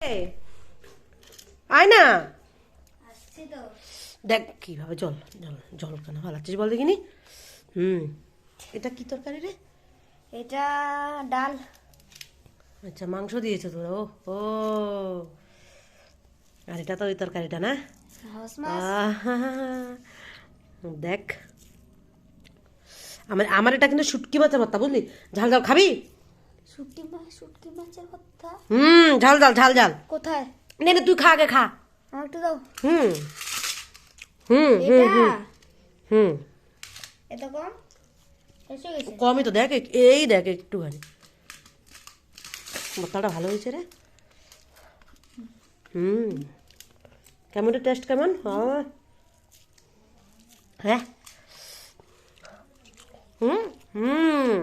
আয় না, আসছি তো। দেখ কিভাবে জল জল জল কেন হালাচ্ছিস বল দেখিনি। এটা কি তরকারি রে? এটা ডাল। আচ্ছা, মাংস দিয়েছে তোরা? ও ও, আর এটা তো ওই তরকারিটা না? হাউস মাছ। আহা, দেখ, আমার এটা কিন্তু শুটকি মাছের ভর্তা, বুঝলি? ঝাল ঝাল খাবি? শুটকি মাছের ভর্তা। ঝাল ঝাল ঝাল ঝাল। কোথায়? নে নে, তুই খা, আগে খা। আমার একটু দাও। হুম হুম হুম এটা হুম হুম এত কম এসে গেছে। কমই তো, দেখ এই দেখ একটুখানি। ভর্তাটা ভালো হয়েছে রে। কেমন রে, টেস্ট কেমন? হ্যাঁ, হুম হুম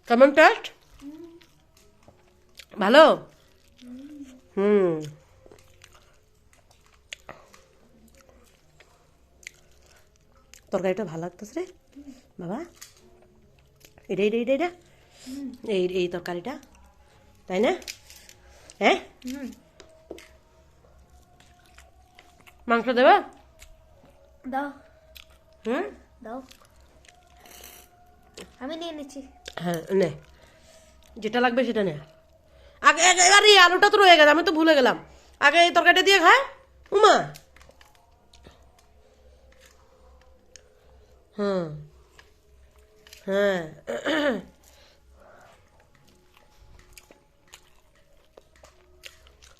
কেমন টেস্ট? ভালো। হুম তরকারিটা ভালো লাগতেছে রে বাবা। এটা এটা এটা এটা এই এই তরকারিটা, তাই না? হ্যাঁ, মাংস দেবা? দাও হুম, দাও, আমি নিয়ে নিচ্ছি। হ্যাঁ নে, যেটা লাগবে সেটা নে। আগে আগে আরে এই আলুটা তো রয়ে গেছে, আমি তো ভুলে গেলাম। আগে এই তরকারিটা দিয়ে খায় উমা। হ্যাঁ হ্যাঁ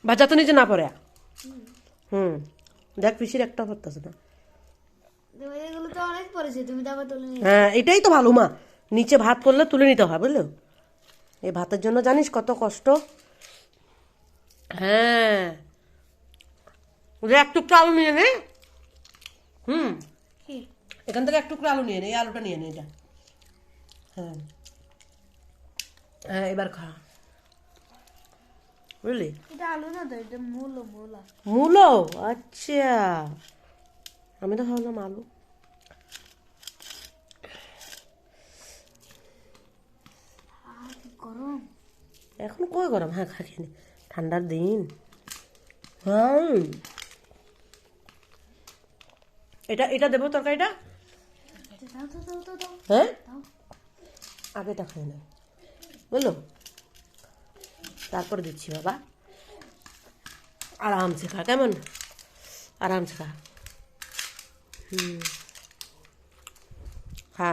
ভাজা তো নিচে না পড়ে। দেখ পিসির একটা পড়তেছে না। এগুলো তো অনেক পড়েছে, তুমি তো আবার তুলে নিয়ে। হ্যাঁ, এটাই তো ভালো মা, নিচে ভাত করলে তুলে নিতে হয়, বুঝলো? এই ভাতের জন্য জানিস কত কষ্ট। হ্যাঁ, ওদের এক টুকরো আলু নিয়ে নে। হুম, কি? এখান থেকে এক টুকরো আলু নিয়ে নে, এই আলুটা নিয়ে নে এটা। হ্যাঁ হ্যাঁ, এবার খা, বুঝলি? এটা আলু না তো, এটা মূলা। মূলো? আচ্ছা, আমি তো ভাবলাম আলু। কি গরম। এখন কই গরম, হ্যাঁ খা, খেয়ে নে, ঠান্ডার দিন। হ্যাঁ, এটা এটা দেবো তরকারিটা? দাও দাও দাও দাও দাও হ্যাঁ, দাও। আগেটা খেয়ে নে, বুঝলো? তারপরে দিচ্ছি বাবা, আরামসে খা, কেমন? আরামসে খা। খা।